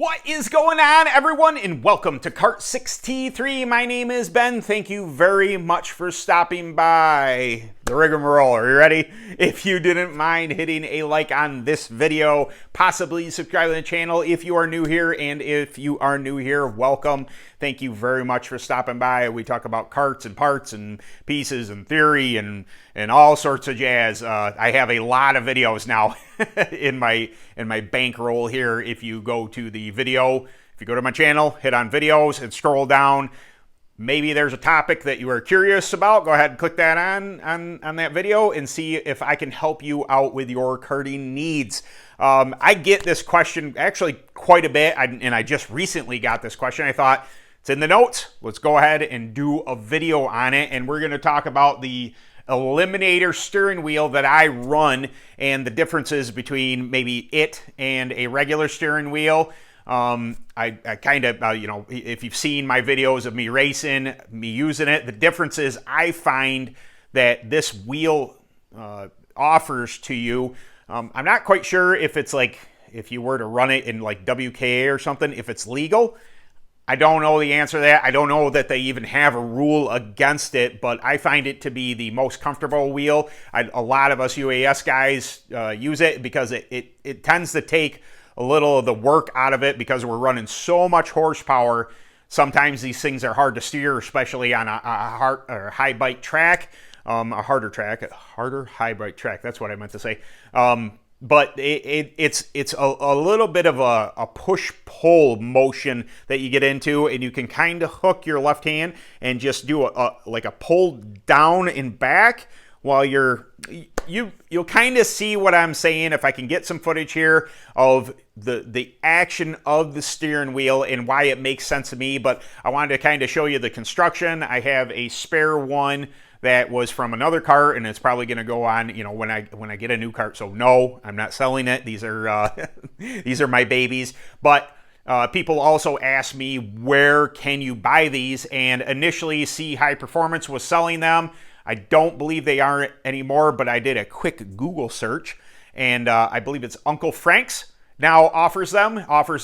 What is going on, everyone, and welcome to Kart 6T3. My name is Ben. Thank you very much for stopping by. The rigmarole. Are you ready? If you didn't mind hitting a like on this video, possibly subscribe to the channel if you are new here, and if you are new here, welcome. Thank you very much for stopping by. We talk about karts and parts and pieces and theory and all sorts of jazz. I have a lot of videos now in my bankroll here. If you go to the video, if you go to my channel, hit on videos and scroll down, maybe there's a topic that you are curious about. Go ahead and click that on that video and see if I can help you out with your karting needs. I get this question actually quite a bit, and I just recently got this question. I thought, it's in the notes. Let's go ahead and do a video on it, and we're going to talk about the Eliminator steering wheel that I run and the differences between maybe it and a regular steering wheel. I kind of, if you've seen my videos of me racing, me using it, the difference is I find that this wheel offers to you. I'm not quite sure if it's like, if you were to run it in like WKA or something, if it's legal. I don't know the answer to that. I don't know that they even have a rule against it, but I find it to be the most comfortable wheel. A lot of us UAS guys use it because it tends to take a little of the work out of it because we're running so much horsepower. Sometimes these things are hard to steer, especially on a high bike track, a harder high bike track. That's what I meant to say. But it's a little bit of a push-pull motion that you get into, and you can kind of hook your left hand and just do like a pull down and back while you'll kind of see what I'm saying if I can get some footage here of the action of the steering wheel and why it makes sense to me. But I wanted to kind of show you the construction. I have a spare one that was from another cart, and it's probably going to go on, when I get a new cart. So no, I'm not selling it. These are these are my babies. But people also ask me, where can you buy these? And initially, C High Performance was selling them. I don't believe they are anymore, but I did a quick Google search, and I believe it's Uncle Frank's now offers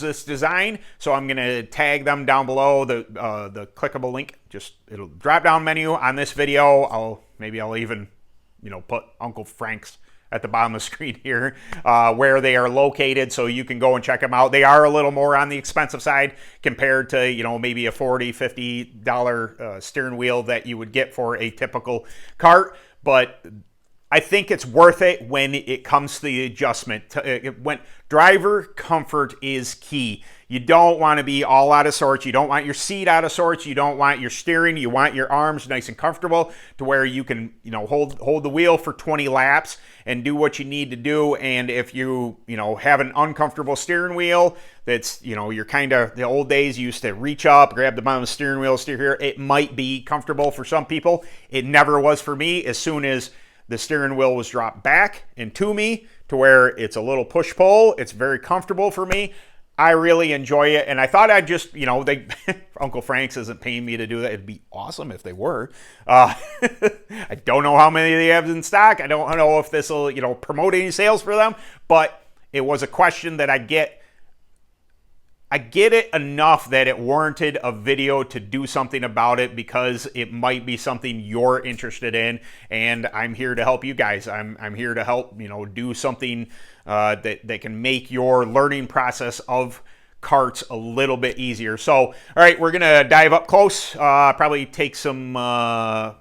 this design. So I'm going to tag them down below, the clickable link. It'll drop down menu on this video. Maybe I'll even, put Uncle Frank's at the bottom of the screen here, where they are located, so you can go and check them out. They are a little more on the expensive side compared to, maybe a $40, $50 steering wheel that you would get for a typical cart, but I think it's worth it when it comes to the adjustment. When driver comfort is key. You don't want to be all out of sorts. You don't want your seat out of sorts. You don't want your steering. You want your arms nice and comfortable to where you can, hold the wheel for 20 laps and do what you need to do. And if you, have an uncomfortable steering wheel that's, you're kind of, the old days you used to reach up, grab the bottom of the steering wheel, steer here. It might be comfortable for some people. It never was for me. As soon as the steering wheel was dropped back and to me to where it's a little push-pull, it's very comfortable for me. I really enjoy it, and I thought I'd just, Uncle Frank's isn't paying me to do that. It'd be awesome if they were. I don't know how many they have in stock. I don't know if this will, promote any sales for them, but it was a question that I get it enough that it warranted a video to do something about it because it might be something you're interested in, and I'm here to help you guys. I'm here to help, do something that can make your learning process of karts a little bit easier. So, all right, we're gonna dive up close. Probably take some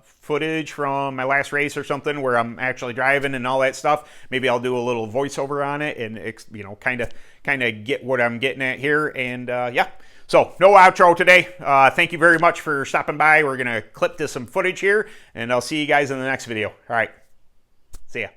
footage from my last race or something where I'm actually driving and all that stuff. Maybe I'll do a little voiceover on it and kind of get what I'm getting at here. And yeah, so no outro today. Thank you very much for stopping by. We're gonna clip to some footage here, and I'll see you guys in the next video. All right, see ya.